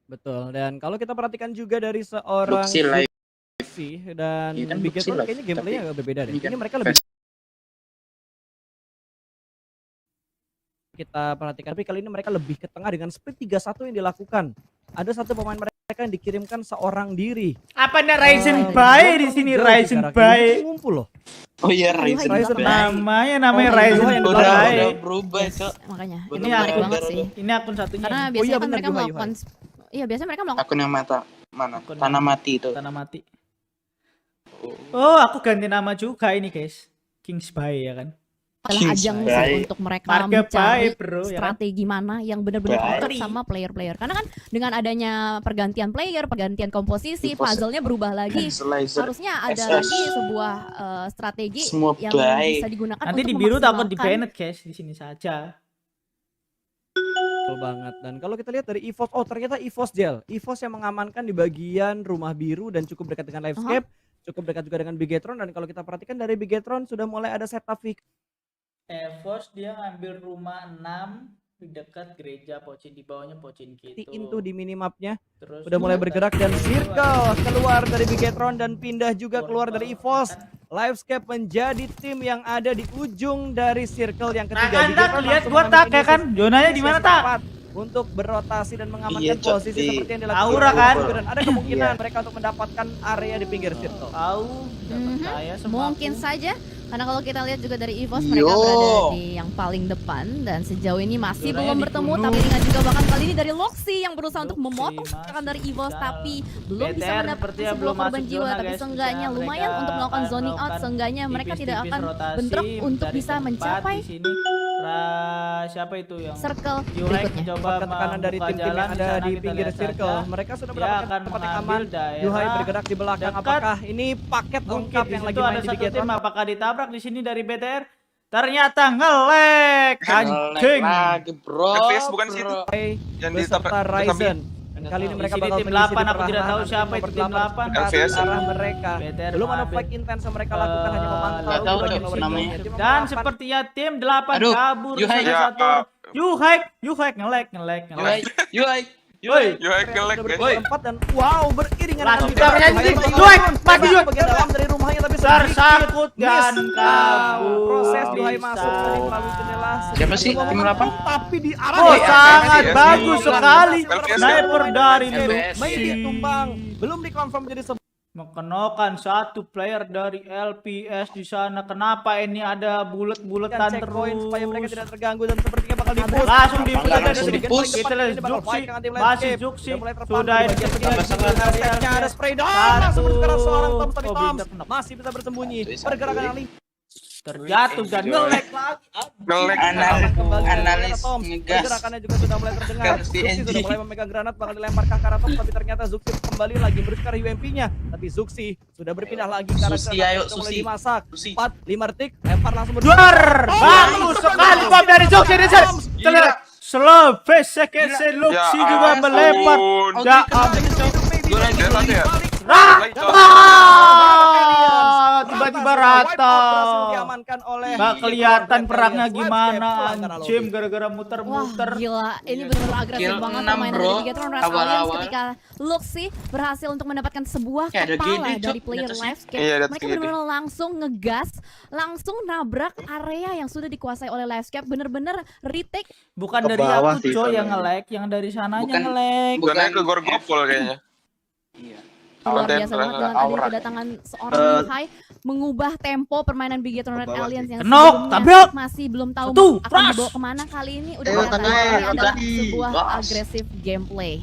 Betul, dan kalau kita perhatikan juga dari seorang Luxi live. Luxi dan Iya kan, Bigetron Luxi live, kayaknya gameplaynya tapi agak berbeda deh. ini kan Ini mereka lebih versi kita perhatikan, tapi kali ini mereka lebih ke tengah dengan split 3-1 yang dilakukan. Ada satu pemain mereka yang dikirimkan seorang diri. Apa nih Ryzen Bay di sini, Ryzen Bay. Ngumpul loh. Oh iya, Ryzen Ryzen Bay. Namanya Oh, Ryzen yang Udah Bay. berubah, Cok. Makanya Bener, ini menarik bener, banget bener. sih. Ini akun satunya. Karena ini. biasanya iya, kan bener, mereka Yuhai, melakukan iya biasanya mereka melakukan Akun yang mana? Akun Tanah yang- mati itu. Tanah mati. Oh, aku ganti nama juga ini, guys. Kings Bay ya kan. adalah ajang sih Baik. untuk mereka Marga mencari baik, bro, ya kan? strategi mana yang benar-benar Baik. cocok sama player-player. Karena kan dengan adanya pergantian player, pergantian komposisi, Komposisi. puzzle-nya berubah lagi. Slicer. Harusnya ada SS. lagi sebuah strategi Semua yang baik. bisa digunakan Nanti untuk di biru takut di memaksimalkan- banned, guys. Di sini saja. Betul banget. Dan kalau kita lihat dari EVOS, oh ternyata EVOS Gel. EVOS yang mengamankan di bagian rumah biru dan cukup dekat dengan Livescape, cukup dekat juga dengan Bigetron. Dan kalau kita perhatikan dari Bigetron sudah mulai ada setup Evos dia ngambil rumah 6 di dekat gereja Pocin, di bawahnya Pocin gitu. into di minimapnya. Terus Udah mulai bergerak dan circle keluar dari Bigetron dan pindah juga keluar dari EVOS. Livescape menjadi tim yang ada di ujung dari circle yang Nah, ketiga. Anda Bigetron lihat langsung gua mengambil tak ya kan? inisiatif Zonanya di mana tak? untuk berotasi dan mengamankan Iya, Cok, posisi di seperti yang dilakukan Aura oleh kan? Bogor. Dan ada kemungkinan Iya. mereka untuk mendapatkan area di pinggir circle. Tahu, dapat Mhm. saya semua. Mungkin saja karena kalau kita lihat juga dari EVOS Yo. mereka berada di yang paling depan dan sejauh ini masih Zonanya belum di bertemu, gunung. tapi dengan juga bahkan kali ini dari Loxi yang berusaha untuk Luxi memotong masih serangan dari EVOS bisa. tapi belum bisa BTR mendapatkan sepertinya sebuah belum korban masuk jiwa, zona, tapi guys. seenggaknya Bisa lumayan mereka untuk melakukan akan zoning out, melakukan seenggaknya mereka tidak tipis-tipis akan rotasi, bentrok untuk mencari bisa tempat mencapai di sini. Siapa itu yang circle Yuhai berikutnya. mencoba Tekanan dari membuka tim-tim jalan yang ada sana, di kita pinggir lihat circle. saja. Mereka sudah Dia mendapatkan akan tempat yang mengambil aman. daerah Yuhai bergerak di belakang. dekat. Apakah ini paket Mungkin lengkap di yang situ lagi ada main di satu tim, Bigetron? apakah ditabrak di sini dari BTR? Ternyata ngelek, anjing. Lagi, bro. FPS bukan sih itu? Yang Beserta ditabrak Ryzen. Dan kali ini Di mereka sini bakal tim mengisi 8, aku tidak tahu perlahan. siapa itu tim 8. LVS. Arah mereka. BTR Belum ada mengambil. fight intens yang mereka lakukan, hanya memantau nggak tahu, bagian Cok, lower namanya. zone-nya. Tim Dan nomor 8 sepertinya tim 8 Aduh, kabur Yuhai. saja Ya, satu. Yuhai ngelek. Yuhai. Yuhai sudah kelek guys. berempat dan wow beriringan Langsung dengan kita Yuhai. anjing. Yuhai Yuhai, masuk mati Yuhai. bagian dalam dari rumahnya tapi Tersangkut sedikit dan miss. kabur. Proses Yuhai Bisa. masuk dari melalui jendela. Siapa sih Sedikit tim momentum, 8? tapi di arah Oh, yang sangat LVS. bagus sekali. LVS. Sniper dari LVS. Maybe Luxi. tumbang, belum dikonfirm jadi Mengenalkan satu player dari LPS di sana. Kenapa ini ada bulet-buletan checkpoint supaya mereka terus? tidak terganggu dan sepertinya bakal di-push. Langsung di-push Langsung dari di-push. Kita lihat Ini bakal Zuxi, fight dengan tim masih Landscape. Zuxi. Sudah mulai terpantau Sudah di bagian tinggal pinggir setengah area. setnya. Ada spray down langsung bergerak seorang Toms, tapi Oh, Toms bintang. masih bisa bersembunyi. Satu, Pergerakan satu. Ali Terjatuh dan ngelek lagi. Ngelek. kembali dari Analis Toms. ngegas. Pergerakannya juga sudah mulai terdengar. Gas Zuxi TNG. sudah mulai memegang granat bakal dilempar ke arah Toms, tapi ternyata Zuxi kembali lagi berusaha UMP-nya. Tapi Zuxi sudah berpindah lagi ke arah Susi, granat ayo, yang sudah mulai Susi. dimasak. Susi. 4, 5 detik, lempar langsung Duar, bagus sekali bom dari Zuxi di sana. Gila. Slow pace sekese Luxi Ya juga ampun. melempar. Ya Dua lagi. Dia tadi ya? Ah! Lagi, Cok. Tiba-tiba rata. Gak Gak kelihatan perangnya gimana anjim gara-gara Wah muter-muter. gila, ini benar-benar agresif Kill banget 6, permainan bro. dari Bigetron Red Alliance Awal-awal. ketika Luxi berhasil untuk mendapatkan sebuah Kayak ada kepala gini, Cok, dari player di atasnya. Livescape. Iya, ada Mereka gini. benar-benar langsung ngegas, langsung nabrak area yang sudah dikuasai oleh Livescape. Bener-bener retake. Bukan Ke dari bawah aku sih coy yang soalnya. nge-lag, yang dari sananya Bukan. nge-lag. Bukannya ke Gorgopol kayaknya. Iya. Luar Konten biasa banget dengan aura. adanya kedatangan seorang Yuhai mengubah tempo permainan Bigetron Red Ke bawah Alliance yang Kenok, sebelumnya tabrak. masih belum tahu Satu, akan pras. dibawa kemana. Kali ini udah Ayo, kelihatan tengah, ini adalah lagi. sebuah Gas. agresif gameplay.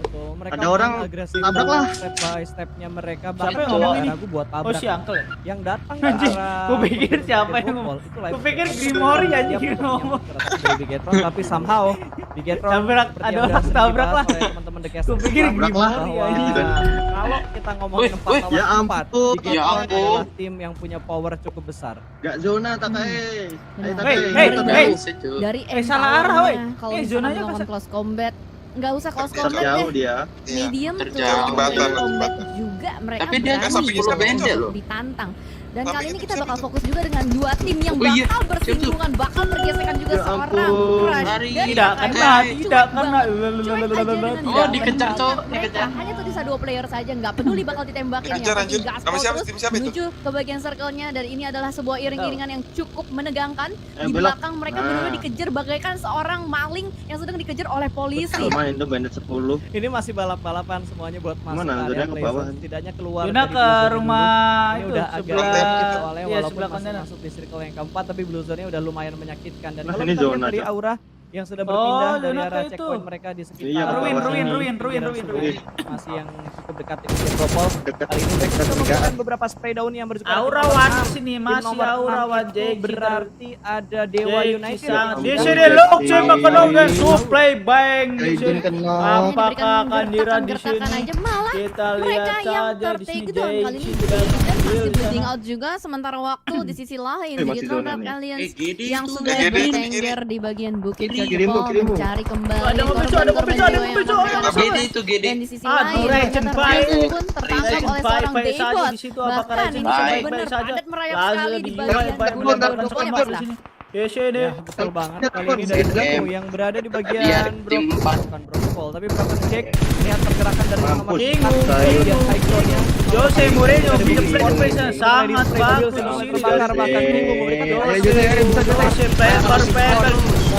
Betul, mereka Ada orang agresif tabrak lah. step by stepnya mereka. Siapa Bahkan yang ngomong ini? ragu buat Oh tabrak. si Uncle ya? Yang datang ke Anjing, arah gua pikir siapa yang Gorgopol, ngomong. itu Gua Livescape. pikir Grimori Dia anjing punya ngomong. kekerasan dari Bigetron, tapi somehow Bigetron Tabrak, seperti ada yang orang udah tabrak dibahas lah. oleh teman-teman The Cast Gua pikir bahwa Grimori anjing. kalau kita ngomongin Wih, 4 wih, lawan ya 4, ampun. Bigetron Ya ampun. adalah tim yang punya power cukup besar. Gak zona tak Ayo Benar. tak Hey, Ae. hey, Tak hey. Ae. Bisa, Cok. Dari salah arah, woi. kalau Eh, misalkan zonanya ngomong masa- close combat, nggak usah close combat Terjauh deh. dia. Medium to terjauh. long range Jembatan. combat juga mereka Tapi dia berani sampai untuk bendel loh. ditantang. Dan Tapi kali ini itu kita siapa bakal itu? fokus juga dengan dua tim yang Oh iya, bakal bersinggungan, bakal bergesekan juga Ya seorang ampun. Crush Lari. dari Tidak Akai kena, Bang. tidak Cuek kena. banget, cuek aja dengan Oh, jawaban dikejar, mereka. Cok, Mereka dikejar. hanya tersisa 2 player saja, nggak peduli bakal ditembakin, yang Dikejar, penting anjir. gaspol Nama siapa? terus Tim siapa itu? menuju ke bagian circle-nya. Dan ini adalah sebuah iring-iringan yang cukup menegangkan. Di belok. belakang mereka Nah. benar-benar dikejar bagaikan seorang maling yang sedang dikejar oleh polisi. Lumayan tuh bandit 10. Ini masih balap-balapan semuanya buat masuk Mana? ke Tadi area aku play bawah. zone. Setidaknya keluar Yuna dari ke blue zone rumah dulu. Ini itu udah agak sebelah awalnya iya, walaupun sebelah masih kanan. masuk di circle yang keempat, tapi blue zone-nya udah lumayan menyakitkan. Dan Nah, kalau ini kita lihat zona, dari Cok. aura yang sudah berpindah dari zona arah kayak itu. checkpoint mereka di sekitar Iya, Ruin, bawah ruin, sini. ruin, ruin, pinggiran ruin, sungai, ruin. masih yang cukup dekat dengan Gopol. Dekat Kali ini mereka sudah menggunakan beberapa spray down yang menuju ke arah Aura tim Wan nomor sini, enam. masih Tim nomor Aura enam Wan itu Jeki berarti ada Dewa Jeki United. sangat. Di Jeki. sini look coba kedongan supply bank di Kayak sini. gini kena. Apakah akan dira di gertakan sini? aja malah Kita mereka lihat yang saja di tertake sini down kali ini Jeki dan masih di bleeding sana. out juga. Sementara waktu di sisi lain Masih Bigetron zona dan nih. kalian Gede yang itu. sudah Gede, bertengger di bagian bukit Kirimu, Jepol kirimu. mencari kembali Ada mobil, ada mobil, korban-korban ada jiwa mobil, yang ada akan mobil. Gede itu gede. dan di sisi Aduh, lain Legend mereka Five. pun tertangkap Legend oleh seorang Baik-baik saja Daybot. di situ, apakah Bahkan Legend ini Five benar-benar baik-baik saja? padat merayap Lalu sekali di di bagian baik-baik gunung mendapat pokoknya skor pas lah. di sini. Ya sini. Ya, betul banget. Kali ini dari Em. Zaku yang berada di bagian Biar tim Brokol, empat. bukan Brokol, tapi Brokol Jack. Lihat pergerakan dari nomor Mampus. Bingung, bagian bingung. Cyclone-nya. Jose Mourinho Dari punya Big play Sport. pressure Sudah sangat di-spray bagus mobil, di sudah sini. terbakar, bahkan Bingung memberikan Jose, informasi. Jose player per player.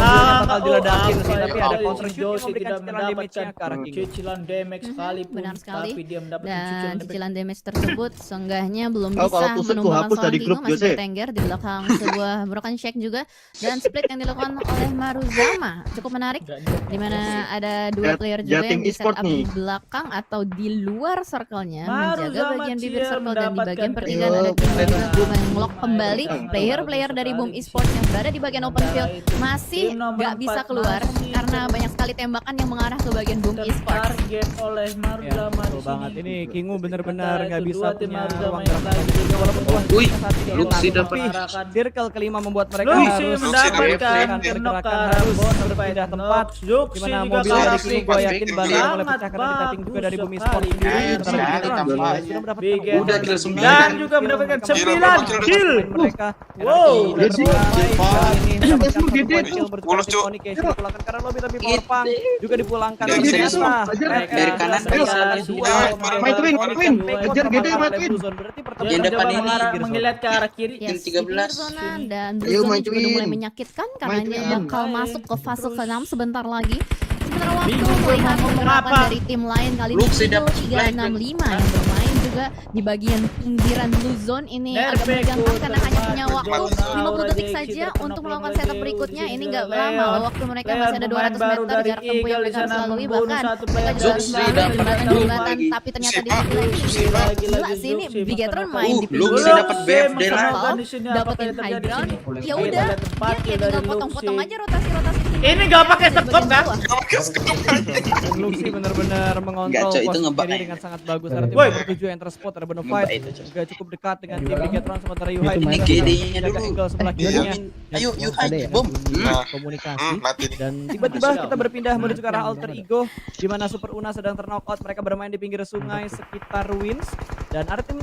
bakal diledakin sih, tapi ada kali counter ini shoot yang Jose memberikan tidak cicilan damage-nya mendapatkan ke arah King. cicilan damage sekalipun, benar sekali. tapi dia mendapatkan Dan cicilan damage. cicilan damage tersebut seenggaknya belum Tahu bisa kalau tusuk tuh menumbangkan hapus seorang dari Kingo, grup, masih Jose. bertengger di belakang sebuah broken shake juga. Dan split yang dilakukan oleh Maruzama cukup menarik, di mana ada dua player juga Jatim yang di e-sport setup di nih. belakang atau di luar circle-nya, menjaga Maruzama bagian bibir Cia circle. Dan di mendapatkan bagian pertigaan Yo, ada Kingo player. juga Boom yang lock kembali. Bagus Player-player dari Boom sekali. Esports yang berada di bagian open field masih Tim nomor nggak bisa 4 keluar masih karena banyak sekali tembakan yang mengarah ke bagian Boom Esports. target oleh Ya, Maruzama betul di banget. sini. Ini Kingu benar-benar Sementara nggak itu bisa dua tim punya Maruzama ruang yang gerak lagi juga, walaupun tuan Wih, saat ini Luxi enak, dapat. tapi circle kelima membuat mereka Luxi harus mendapatkan pergerakan knock harus bon berpindah tempat. Luxi Dimana juga mobil dari kalah Kingu gue yakin Sangat banyak mulai pecah karena bagus ditapping juga dari Bumi Sport sekali. sendiri. Ayo, Sementara cari Bigetron tempat. sudah mendapatkan Big poin. Udah kill Dan 9. juga mendapatkan mereka 9 kill. mereka Wow, energi jadi kali ini mendapatkan satu gede poin tuh. kill bertukar Bolos, tim Cuk. Onyx yang dipulangkan karena lobby, tapi Powerpunk juga dipulangkan. Dari Ternyata sini, mereka dari kanan sudah bisa. mendapatkan dua Ayo, pemain main twin, Onyx twin. yang take Kejar out gede, oleh main Blue twin. Zone. Berarti Yang pertemuan Dia depan coba ini. mengarah mengilat ke arah kiri. Tim Yes, 13 di zona dan Ayo, Blue main Zone juga udah mulai twin. menyakitkan Main karena twin. bakal Main. masuk ke fase ke-6 sebentar lagi. Sementara waktu Bingung gua melihat ngomong pergerakan apa. dari tim lain kali ini Luxi Eagle dapat 365 yang bermain juga di bagian pinggiran Blue Zone ini agak menegangkan karena hanya punya waktu 50 detik saja untuk melakukan setup berikutnya. Ini nggak lama loh, waktu mereka masih ada 200 meter jarak tempuh yang mereka harus lalui, bahkan mereka juga harus melalui jembatan-jembatan, tapi ternyata di sisi lain gila sih ini Bigetron main di Luxi pinggir dapat BF Luxi Dera. mengenalkan di sini apa dapetin yang terjadi high di ground. sini. Ya Kita udah, lihat tempat dia dari tinggal potong-potong Luxi. aja rotasi-rotasi. Ini nggak pakai sekop kan? dan Luxi benar-benar mengontrol Nggak, Cok, itu posisi ngebak diri ya. dengan sangat bagus. Ada tim Woi. nomor 7 yang terspot, ada Bonafide Ngebak itu, Cok. juga cukup dekat dengan tim Bigetron, sementara Yuhai Ini juga GD-nya menjaga dulu. angle sebelah kirinya. Ayo, yuk, Ada ya, bom. Nah. komunikasi. Mati nih. Dan tiba-tiba kita berpindah menuju ke arah Alter Ego, di mana Super Una sedang terknockout. Mereka bermain di pinggir sungai sekitar ruins, dan ada tim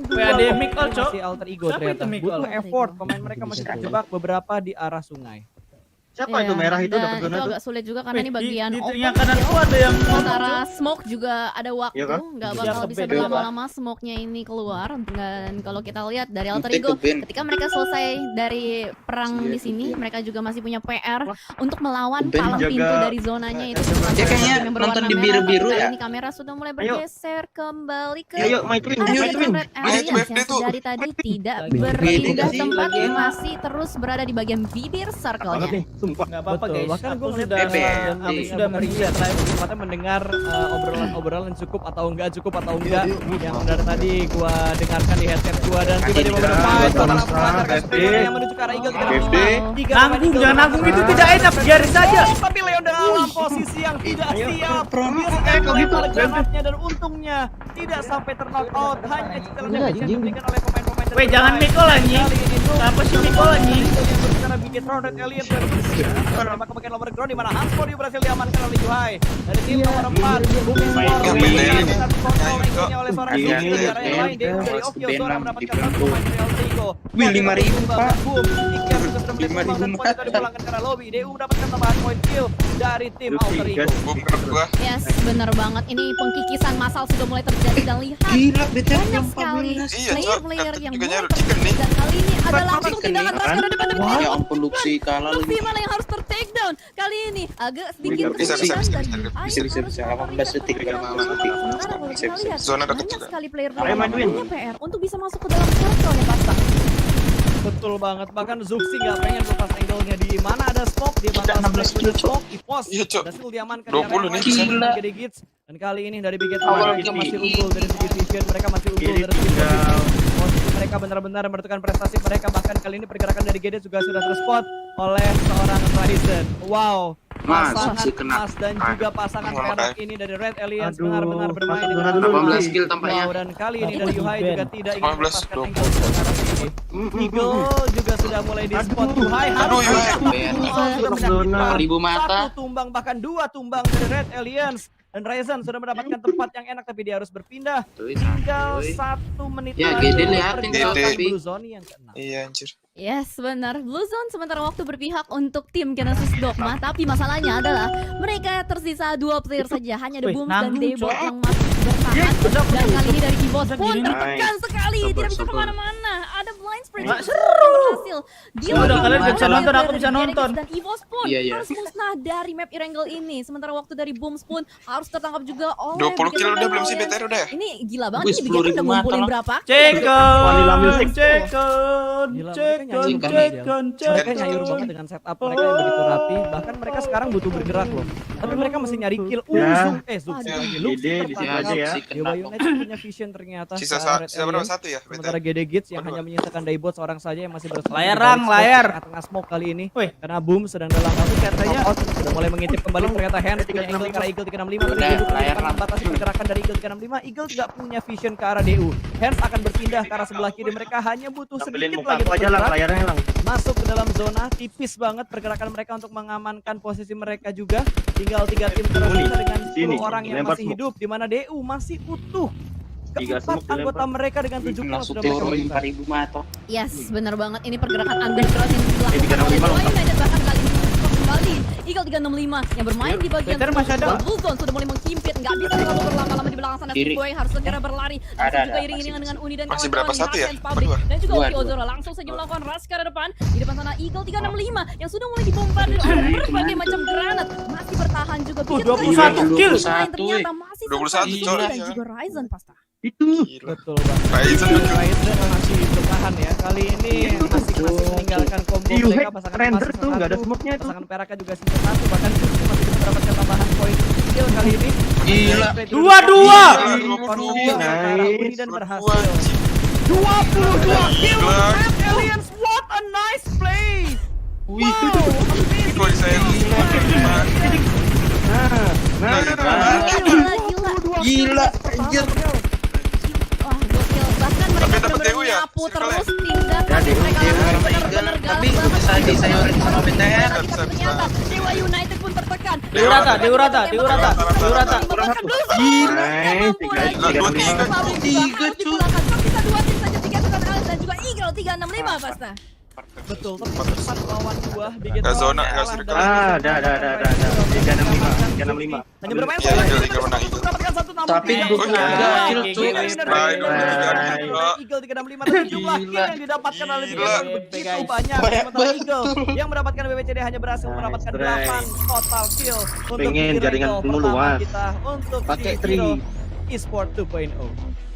ada dua Mick All, Cok. masih Alter Ego Siapa ternyata. itu Mick Butuh All? effort, pemain mereka masih terjebak beberapa di arah sungai. Siapa Iya, itu merah itu dan dapat zona itu tuh? agak sulit juga karena ini bagian di open yang kanan field. tuh ada yang Sementara smoke juga ada waktu, Iya kan? nggak Iya, bakal ke bisa bed, berlama-lama smoke-nya ini keluar. Dan kalau kita lihat dari Alter Nanti Ego, ke Ben. ketika mereka selesai dari perang di sini, mereka juga masih punya PR untuk melawan Ben palang jaga- pintu dari zonanya itu. Dia kayaknya Tim yang berwarna nonton di merah, biru-biru tapi ya. kali ini kamera sudah mulai Ayo. bergeser kembali ke Ayo, main twin, arah main twin. Red Main Alliance itu yang BFD tuh. dari tadi tidak Lagi berpindah BFD. tempat, Lagi enak. masih terus berada di bagian bibir circle-nya. Sumpah. Nggak apa-apa Betul, guys. bahkan Aku gue sudah BFD. sudah meriset. Tempatnya mendengar obrolan cukup atau enggak yang dari tadi gua dengarkan di headset gua, dan tiba-tiba Tidak. bermain Tidak. melancarkan BFD. sprint yang menuju ke arah Eagle. Kita BFD. bermain. Tiga pemain Nanggung, Eagle jangan nanggung, itu bermain. tidak enak, biarin saja. Oh, tapi Leon dalam posisi yang tidak siap. Dia sedang melempar granatnya dan untungnya tidak sampai terknockout. Hanya cicilan damage yang diberikan oleh pemain-pemain dari Weh, jangan Pride. Mikol anjing. Kali ini tuh Apa sih Mikol anjing? yang berbicara oleh Bigetron. Red Alien menembak ke bagian lower ground di mana Hansporio berhasil diamankan oleh Yuhai. Dari tim nomor 4 Booming oleh seorang Iya. Zuki di area yang lain. Dewa dari Okyo Zora mendapatkan satu material Trigo. Wih, 5.000, Pak. Boom, Iker juga sudah mulai 5.000, tumbang dan poin itu dipulangkan ke arah lobby. Dewa mendapatkan tambahan poin kill dari tim Alter Ego. Boom kena gua. Yes, bener banget. Ini pengkikisan massal sudah mulai terjadi dan lihat Gila, BTR banyak sekali 14. Iya, Cok. player-player Kata yang juga mulai nyari chicken nih. dan kali ini ada langsung chicken tindakan nih. keras karena depan Ya ampun, Luxi kalah lagi. Luffy malah yang harus ter-take down. Kali ini agak sedikit Bisa, kesulitan bisa, dan bisa, Yuhai bisa, harus bisa. melakukan 18 detik, reaksi. 18 detik. Sementara kalau kita lihat Zona dekat banyak juga. sekali player Ayo, majuin. punya PR untuk bisa masuk ke dalam circle ya Pasta. Betul banget, bahkan Zuxi nggak pengen lepas angle-nya di mana ada smoke, di mana ada smoke, di pos. Iya, Cok. Berhasil diamankan 20 nih, gila. Gede Gits. Dan kali ini dari Bigetron Awal mereka game masih ini. unggul dari segi vision, mereka masih unggul Kiri dari segi tinggal. posisi. Posisi mereka benar-benar menentukan prestasi mereka, bahkan kali ini pergerakan dari Gede juga sudah terspot oleh seorang Ryzen. Wow. Mas, Pasangan si kena. emas dan juga pasangan Makanya. perak ini dari Red Alliance Aduh, benar-benar bermain masuk dengan zona dulu. 18 kill tampaknya. Wow, dan kali ini dari Yuhai juga tidak ingin 18, melepaskan 20. angle sekarang ini. Eagle juga sudah mulai di spot Yuhai. Aduh, Yuhai. Sudah Masuk zona. menyaksikan 1000 mata. satu tumbang bahkan 2 tumbang dari Red Alliance. Dan Ryzen sudah mendapatkan tempat yang enak tapi dia harus berpindah. Tinggal 1 menit Ya, lagi Gede liatin, pergerakan Gede. Blue Zone yang ke-6. Iya anjir. Yes, benar. Blue Zone sementara waktu berpihak untuk tim Genesis Dogma, tapi masalahnya adalah mereka tersisa 2 player saja, hanya ada Wih, Booms dan nanggung, Debo Cok. yang masih bertahan. Dan kali ini dari Kibos pun Gini. tertekan sekali, Sabar, tidak bisa sabar. kemana-mana. Ada blind spread Nggak yang berhasil. Dia Udah, lagi kalian membawa bisa nonton, player aku dari bisa Genesis nonton. Dan Evos pun Iya, iya. harus musnah dari map Irangel ini. Sementara waktu dari Booms pun harus tertangkap juga oleh 20 kill Bigetron udah belum sih Alliance. BTR udah ya? Ini gila banget, Wih, ini Bigetron 10.000 udah ngumpulin mata. berapa? Vanilla music. Cekon, Gila, mereka cekon, nyanyi cekon, Mereka nyayur cekon. banget dengan setup mereka yang begitu rapi. Bahkan mereka sekarang butuh bergerak loh. Tapi mereka masih nyari kill. Ya. Zuxi Aduh. lagi. Lux Gede di situ aja ya. Dewa United punya vision ternyata. Sisa Red sisa berapa? Alliance. 1 ya Sementara BTR? Gede Gits yang Berdua. hanya menyisakan Daibot seorang saja yang masih bersembunyi Layar, di balik Rang, smoke, layar. tengah smoke kali ini. Wih. Karena Boom sedang dalam fase katanya. out, sudah mulai mengintip kembali ternyata Hands punya angle ke arah Eagle 365 tapi Udah, dia duduk di layar, depan Rang. membatasi pergerakan dari Eagle 365. Eagle tidak punya vision ke arah DU. Hands akan berpindah ke arah sebelah kiri, mereka hanya butuh Tampilin sedikit muka lagi aku untuk aja lang, bergerak. layarnya lang. Masuk ke dalam zona, tipis banget pergerakan mereka untuk mengamankan posisi mereka juga. Tinggal 3 tim tersisa dengan 10 Sini, orang yang lempar masih smoke. hidup, di mana DU masih utuh. 3 Keempat smoke anggota dilempar. mereka dengan 7 kill Langsung sudah mereka teori berikan. 4.000 mata. Yes, benar banget. Ini pergerakan underground yang dilakukan 365 oleh Dewa lengkap. United bahkan kali ini untuk kembali. Eagle 365 yang bermain di bagian Peter masih ada. Blue Zone sudah mulai menghimpit, nggak bisa terlalu berlama-lama di belakang sana. Kiri. Boy harus segera berlari. Langsung Ada, juga iring-iringan masih. dengan Uni dan Masih kawan-kawan berapa? di 1 ya? Hardlands Public. Berdua? Dan juga Dua, Okio dua. Zora langsung saja melakukan rush ke arah depan. Di depan sana Eagle 365 yang sudah mulai dibombardir oleh berbagai macam granat. Masih bertahan juga. Tuh, Bikin 21 terlihat kill. lain ternyata masih 21 sempat coy. dan juga Ryzen pasta. Itu. Gila. Betul banget. Ryzen tuh. Ryzen masih bertahan ya. Kali ini masing-masing meninggalkan combo Iya, mereka. Pasangan render emas tuh nggak ada satu, smoke-nya tuh. pasangan peraknya juga sisa 1. Bahkan Zuxi masih bisa mendapatkan tambahan poin kill kali ini. Gila. 2-2. Nice. Dan berhasil. 22 kill. Gila. Red Alliance, what a nice play. Wih, Itu saya. Nah, Gila. Gila, anjir. Wah, gokil. Bahkan mereka Tapi dapet benar-benar DU ya? nyapu Circle-nya? terus tindakan Ya, DU, mereka DU. lakukan benar-benar Tapi galak bisa banget. disayorin sama BTR. Tapi ternyata Dewa United pun tertekan. Dewa rata, Dewa rata, Dewa rata, Dewa rata. Bahkan Blue Zone Gila. tidak mampu Tiga, lagi. tiga, dua, Oke, tiga. Public juga Tiga, harus cu. dipulangkan. Tersisa 2 tim saja, Bigetron Alliance dan juga Eagle 365 pasta. Betul, tepat 4 lawan 2. Nggak zona, nggak circle. Ada. 365. 365. Hanya bermain Iya, bola. Eagle menang, Eagle. Mendapatkan 1 tambah. Tapi Tiga. gue Tiga. kill, Tiga. cuy. Tiga. Gila. Eagle 365 tapi jumlah kill yang didapatkan oleh Gila. Bigetron begitu Guys. banyak. Banyak Sementara Eagle yang mendapatkan BBCD hanya berhasil Nice mendapatkan try. 8 total kill untuk Pengen Hero jaringan pertama luas. kita untuk Pakai si tri. Hero Esport 2.0.